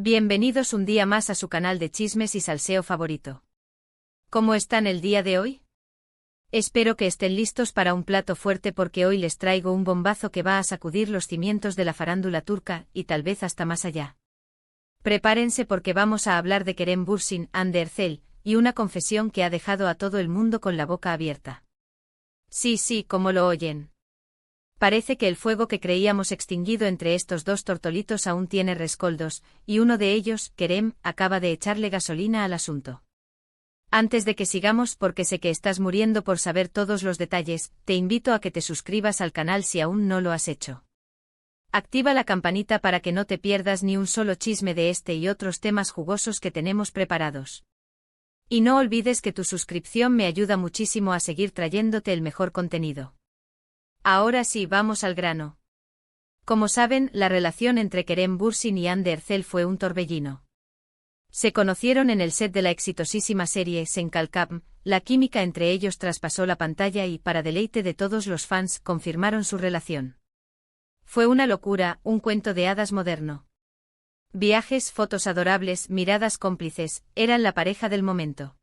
Bienvenidos un día más a su canal de chismes y salseo favorito. ¿Cómo están el día de hoy? Espero que estén listos para un plato fuerte porque hoy les traigo un bombazo que va a sacudir los cimientos de la farándula turca y tal vez hasta más allá. Prepárense porque vamos a hablar de Kerem Bürsin, Hande Erçel, y una confesión que ha dejado a todo el mundo con la boca abierta. Sí, como lo oyen. Parece que el fuego que creíamos extinguido entre estos dos tortolitos aún tiene rescoldos, y uno de ellos, Kerem, acaba de echarle gasolina al asunto. Antes de que sigamos, porque sé que estás muriendo por saber todos los detalles, te invito a que te suscribas al canal si aún no lo has hecho. Activa la campanita para que no te pierdas ni un solo chisme de este y otros temas jugosos que tenemos preparados. Y no olvides que tu suscripción me ayuda muchísimo a seguir trayéndote el mejor contenido. Ahora sí, vamos al grano. Como saben, la relación entre Kerem Bürsin y Hande Erçel fue un torbellino. Se conocieron en el set de la exitosísima serie Sen Kalkam, la química entre ellos traspasó la pantalla y, para deleite de todos los fans, confirmaron su relación. Fue una locura, un cuento de hadas moderno. Viajes, fotos adorables, miradas cómplices, eran la pareja del momento.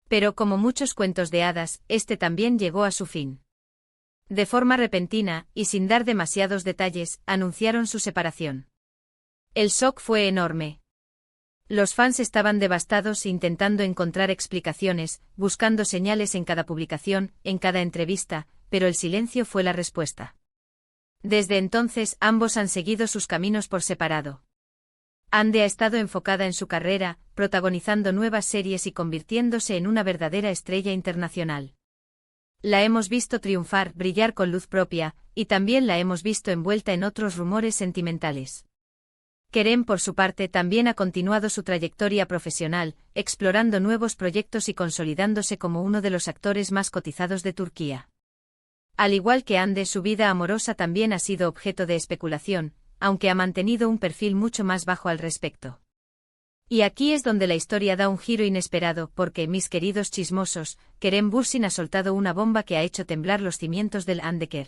Pero como muchos cuentos de hadas, este también llegó a su fin. De forma repentina, y sin dar demasiados detalles, anunciaron su separación. El shock fue enorme. Los fans estaban devastados intentando encontrar explicaciones, buscando señales en cada publicación, en cada entrevista, pero el silencio fue la respuesta. Desde entonces ambos han seguido sus caminos por separado. Hande ha estado enfocada en su carrera, protagonizando nuevas series y convirtiéndose en una verdadera estrella internacional. La hemos visto triunfar, brillar con luz propia, y también la hemos visto envuelta en otros rumores sentimentales. Kerem, por su parte, también ha continuado su trayectoria profesional, explorando nuevos proyectos y consolidándose como uno de los actores más cotizados de Turquía. Al igual que Hande, su vida amorosa también ha sido objeto de especulación, aunque ha mantenido un perfil mucho más bajo al respecto. Y aquí es donde la historia da un giro inesperado porque, mis queridos chismosos, Kerem Bürsin ha soltado una bomba que ha hecho temblar los cimientos del Handekar.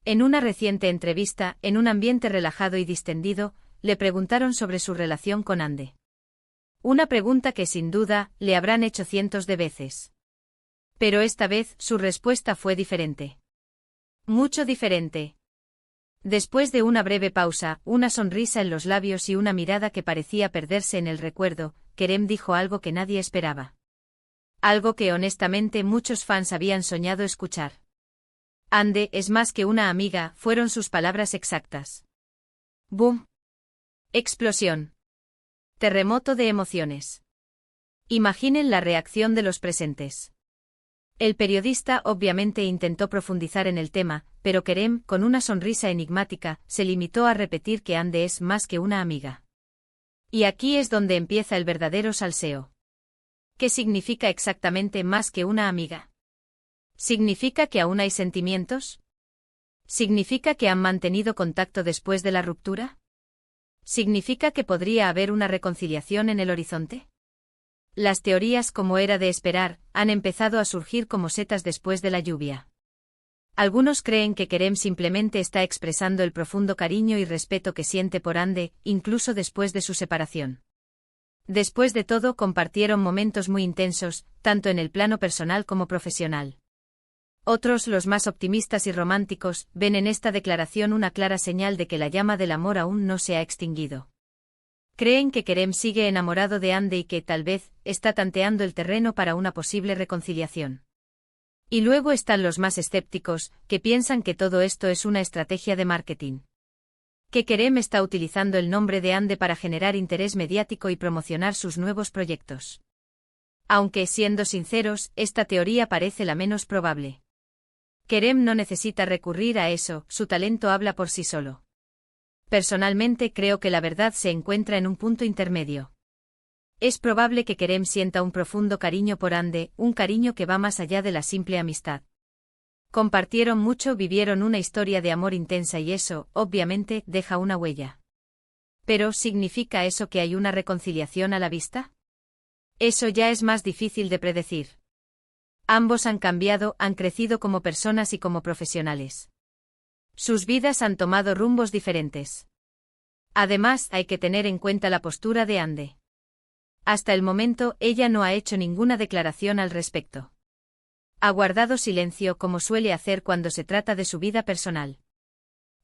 En una reciente entrevista, en un ambiente relajado y distendido, le preguntaron sobre su relación con Hande. Una pregunta que sin duda, le habrán hecho cientos de veces. Pero esta vez, su respuesta fue diferente. Mucho diferente. Después de una breve pausa, una sonrisa en los labios y una mirada que parecía perderse en el recuerdo, Kerem dijo algo que nadie esperaba. Algo que honestamente muchos fans habían soñado escuchar. Hande es más que una amiga, fueron sus palabras exactas. ¡Boom! Explosión. Terremoto de emociones. Imaginen la reacción de los presentes. El periodista obviamente intentó profundizar en el tema, pero Kerem, con una sonrisa enigmática, se limitó a repetir que Hande es más que una amiga. Y aquí es donde empieza el verdadero salseo. ¿Qué significa exactamente más que una amiga? ¿Significa que aún hay sentimientos? ¿Significa que han mantenido contacto después de la ruptura? ¿Significa que podría haber una reconciliación en el horizonte? Las teorías, como era de esperar, han empezado a surgir como setas después de la lluvia. Algunos creen que Kerem simplemente está expresando el profundo cariño y respeto que siente por Hande, incluso después de su separación. Después de todo, compartieron momentos muy intensos, tanto en el plano personal como profesional. Otros, los más optimistas y románticos, ven en esta declaración una clara señal de que la llama del amor aún no se ha extinguido. Creen que Kerem sigue enamorado de Hande y que, tal vez, está tanteando el terreno para una posible reconciliación. Y luego están los más escépticos, que piensan que todo esto es una estrategia de marketing. Que Kerem está utilizando el nombre de Hande para generar interés mediático y promocionar sus nuevos proyectos. Aunque, siendo sinceros, esta teoría parece la menos probable. Kerem no necesita recurrir a eso, su talento habla por sí solo. Personalmente creo que la verdad se encuentra en un punto intermedio. Es probable que Kerem sienta un profundo cariño por Hande, un cariño que va más allá de la simple amistad. Compartieron mucho, vivieron una historia de amor intensa y eso, obviamente, deja una huella. Pero, ¿significa eso que hay una reconciliación a la vista? Eso ya es más difícil de predecir. Ambos han cambiado, han crecido como personas y como profesionales. Sus vidas han tomado rumbos diferentes. Además, hay que tener en cuenta la postura de Ande. Hasta el momento, ella no ha hecho ninguna declaración al respecto. Ha guardado silencio como suele hacer cuando se trata de su vida personal.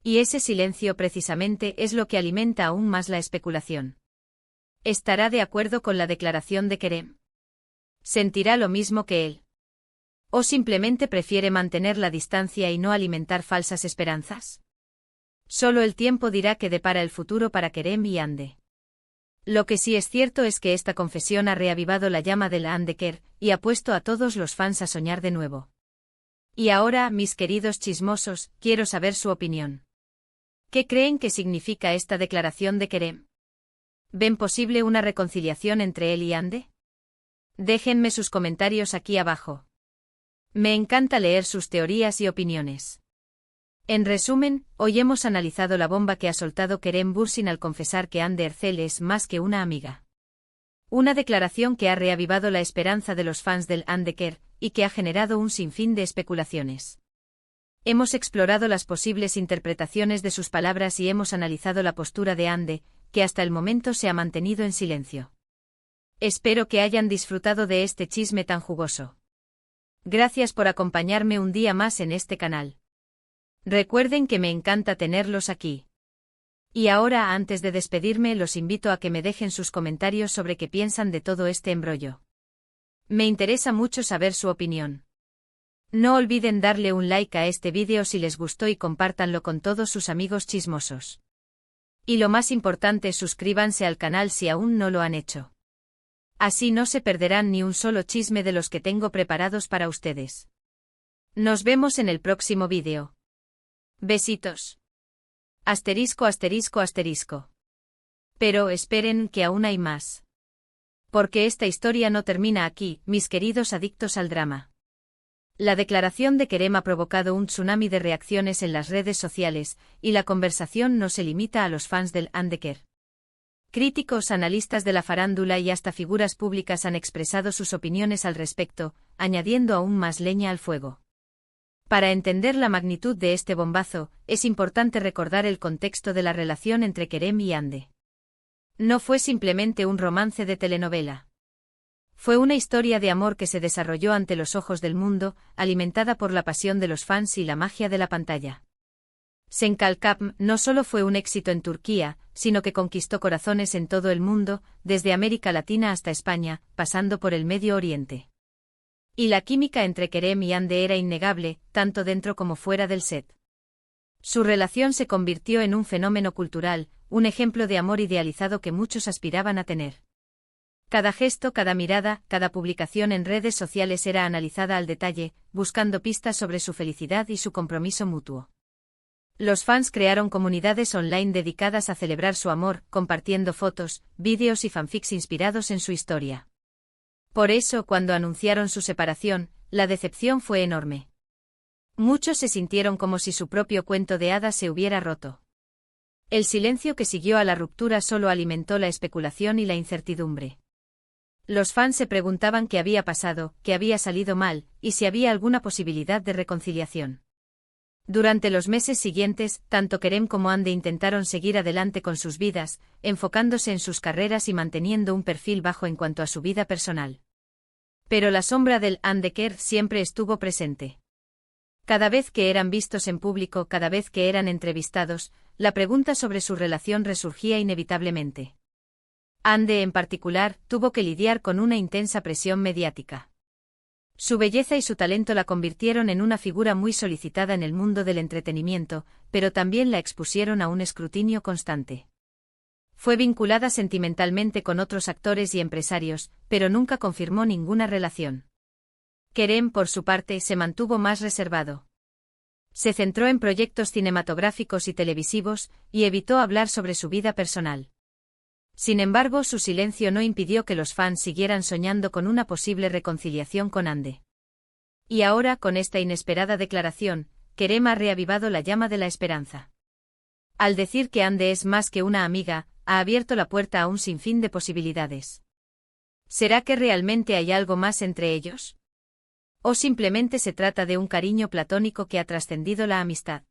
Y ese silencio precisamente es lo que alimenta aún más la especulación. ¿Estará de acuerdo con la declaración de Kerem? ¿Sentirá lo mismo que él? ¿O simplemente prefiere mantener la distancia y no alimentar falsas esperanzas? Solo el tiempo dirá qué depara el futuro para Kerem y Ande. Lo que sí es cierto es que esta confesión ha reavivado la llama de la Andeker y ha puesto a todos los fans a soñar de nuevo. Y ahora, mis queridos chismosos, quiero saber su opinión. ¿Qué creen que significa esta declaración de Kerem? ¿Ven posible una reconciliación entre él y Ande? Déjenme sus comentarios aquí abajo. Me encanta leer sus teorías y opiniones. En resumen, hoy hemos analizado la bomba que ha soltado Kerem Bürsin al confesar que Hande Erçel es más que una amiga. Una declaración que ha reavivado la esperanza de los fans del Andeker y que ha generado un sinfín de especulaciones. Hemos explorado las posibles interpretaciones de sus palabras y hemos analizado la postura de Ande, que hasta el momento se ha mantenido en silencio. Espero que hayan disfrutado de este chisme tan jugoso. Gracias por acompañarme un día más en este canal. Recuerden que me encanta tenerlos aquí. Y ahora, antes de despedirme, los invito a que me dejen sus comentarios sobre qué piensan de todo este embrollo. Me interesa mucho saber su opinión. No olviden darle un like a este vídeo si les gustó y compártanlo con todos sus amigos chismosos. Y lo más importante, suscríbanse al canal si aún no lo han hecho. Así no se perderán ni un solo chisme de los que tengo preparados para ustedes. Nos vemos en el próximo vídeo. Besitos. Asterisco, asterisco, asterisco. Pero esperen que aún hay más. Porque esta historia no termina aquí, mis queridos adictos al drama. La declaración de Kerem ha provocado un tsunami de reacciones en las redes sociales, y la conversación no se limita a los fans del Andeker. Críticos, analistas de la farándula y hasta figuras públicas han expresado sus opiniones al respecto, añadiendo aún más leña al fuego. Para entender la magnitud de este bombazo, es importante recordar el contexto de la relación entre Kerem y Ande. No fue simplemente un romance de telenovela. Fue una historia de amor que se desarrolló ante los ojos del mundo, alimentada por la pasión de los fans y la magia de la pantalla. Sen Kalkapm no solo fue un éxito en Turquía, sino que conquistó corazones en todo el mundo, desde América Latina hasta España, pasando por el Medio Oriente. Y la química entre Kerem y Ande era innegable, tanto dentro como fuera del set. Su relación se convirtió en un fenómeno cultural, un ejemplo de amor idealizado que muchos aspiraban a tener. Cada gesto, cada mirada, cada publicación en redes sociales era analizada al detalle, buscando pistas sobre su felicidad y su compromiso mutuo. Los fans crearon comunidades online dedicadas a celebrar su amor, compartiendo fotos, vídeos y fanfics inspirados en su historia. Por eso, cuando anunciaron su separación, la decepción fue enorme. Muchos se sintieron como si su propio cuento de hadas se hubiera roto. El silencio que siguió a la ruptura solo alimentó la especulación y la incertidumbre. Los fans se preguntaban qué había pasado, qué había salido mal, y si había alguna posibilidad de reconciliación. Durante los meses siguientes, tanto Kerem como Ande intentaron seguir adelante con sus vidas, enfocándose en sus carreras y manteniendo un perfil bajo en cuanto a su vida personal. Pero la sombra del Andeker siempre estuvo presente. Cada vez que eran vistos en público, cada vez que eran entrevistados, la pregunta sobre su relación resurgía inevitablemente. Ande, en particular, tuvo que lidiar con una intensa presión mediática. Su belleza y su talento la convirtieron en una figura muy solicitada en el mundo del entretenimiento, pero también la expusieron a un escrutinio constante. Fue vinculada sentimentalmente con otros actores y empresarios, pero nunca confirmó ninguna relación. Kerem, por su parte, se mantuvo más reservado. Se centró en proyectos cinematográficos y televisivos, y evitó hablar sobre su vida personal. Sin embargo, su silencio no impidió que los fans siguieran soñando con una posible reconciliación con Ande. Y ahora, con esta inesperada declaración, Kerem ha reavivado la llama de la esperanza. Al decir que Ande es más que una amiga, ha abierto la puerta a un sinfín de posibilidades. ¿Será que realmente hay algo más entre ellos? ¿O simplemente se trata de un cariño platónico que ha trascendido la amistad?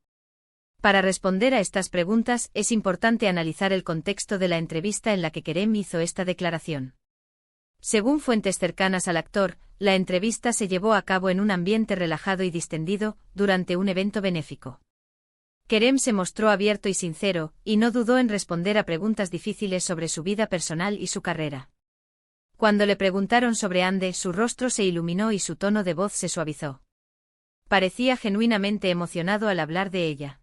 Para responder a estas preguntas es importante analizar el contexto de la entrevista en la que Kerem hizo esta declaración. Según fuentes cercanas al actor, la entrevista se llevó a cabo en un ambiente relajado y distendido, durante un evento benéfico. Kerem se mostró abierto y sincero, y no dudó en responder a preguntas difíciles sobre su vida personal y su carrera. Cuando le preguntaron sobre Hande, su rostro se iluminó y su tono de voz se suavizó. Parecía genuinamente emocionado al hablar de ella.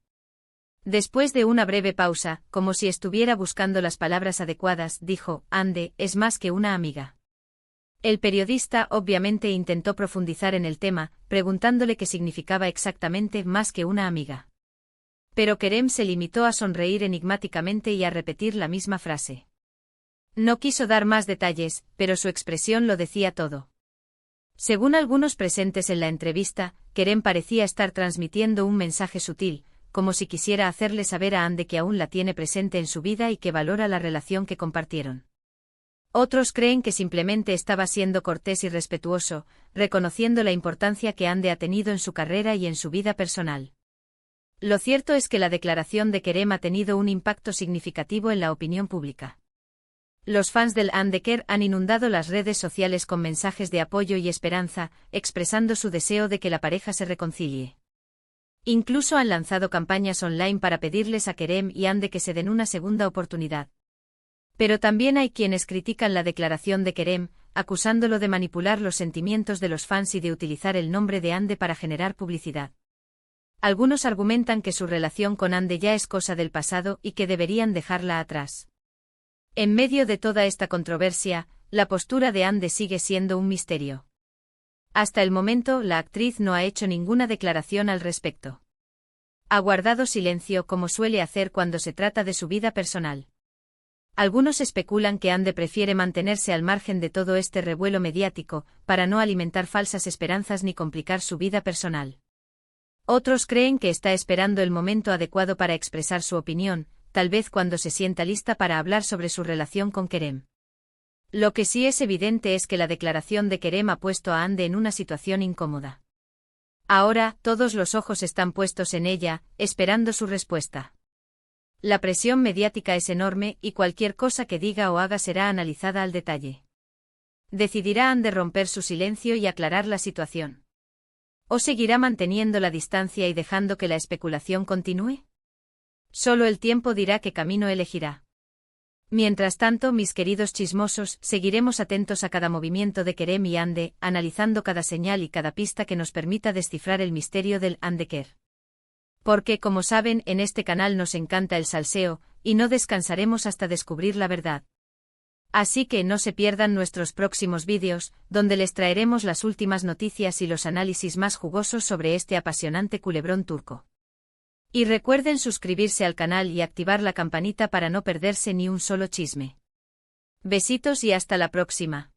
Después de una breve pausa, como si estuviera buscando las palabras adecuadas, dijo: Hande es más que una amiga. El periodista obviamente intentó profundizar en el tema, preguntándole qué significaba exactamente más que una amiga. Pero Kerem se limitó a sonreír enigmáticamente y a repetir la misma frase. No quiso dar más detalles, pero su expresión lo decía todo. Según algunos presentes en la entrevista, Kerem parecía estar transmitiendo un mensaje sutil, como si quisiera hacerle saber a Hande que aún la tiene presente en su vida y que valora la relación que compartieron. Otros creen que simplemente estaba siendo cortés y respetuoso, reconociendo la importancia que Hande ha tenido en su carrera y en su vida personal. Lo cierto es que la declaración de Kerem ha tenido un impacto significativo en la opinión pública. Los fans del Handeker han inundado las redes sociales con mensajes de apoyo y esperanza, expresando su deseo de que la pareja se reconcilie. Incluso han lanzado campañas online para pedirles a Kerem y Hande que se den una segunda oportunidad. Pero también hay quienes critican la declaración de Kerem, acusándolo de manipular los sentimientos de los fans y de utilizar el nombre de Hande para generar publicidad. Algunos argumentan que su relación con Hande ya es cosa del pasado y que deberían dejarla atrás. En medio de toda esta controversia, la postura de Hande sigue siendo un misterio. Hasta el momento, la actriz no ha hecho ninguna declaración al respecto. Ha guardado silencio como suele hacer cuando se trata de su vida personal. Algunos especulan que Hande prefiere mantenerse al margen de todo este revuelo mediático, para no alimentar falsas esperanzas ni complicar su vida personal. Otros creen que está esperando el momento adecuado para expresar su opinión, tal vez cuando se sienta lista para hablar sobre su relación con Kerem. Lo que sí es evidente es que la declaración de Kerem ha puesto a Hande en una situación incómoda. Ahora, todos los ojos están puestos en ella, esperando su respuesta. La presión mediática es enorme y cualquier cosa que diga o haga será analizada al detalle. ¿Decidirá Hande romper su silencio y aclarar la situación? ¿O seguirá manteniendo la distancia y dejando que la especulación continúe? Solo el tiempo dirá qué camino elegirá. Mientras tanto, mis queridos chismosos, seguiremos atentos a cada movimiento de Kerem y Hande, analizando cada señal y cada pista que nos permita descifrar el misterio del Handeker. Porque, como saben, en este canal nos encanta el salseo, y no descansaremos hasta descubrir la verdad. Así que no se pierdan nuestros próximos vídeos, donde les traeremos las últimas noticias y los análisis más jugosos sobre este apasionante culebrón turco. Y recuerden suscribirse al canal y activar la campanita para no perderse ni un solo chisme. Besitos y hasta la próxima.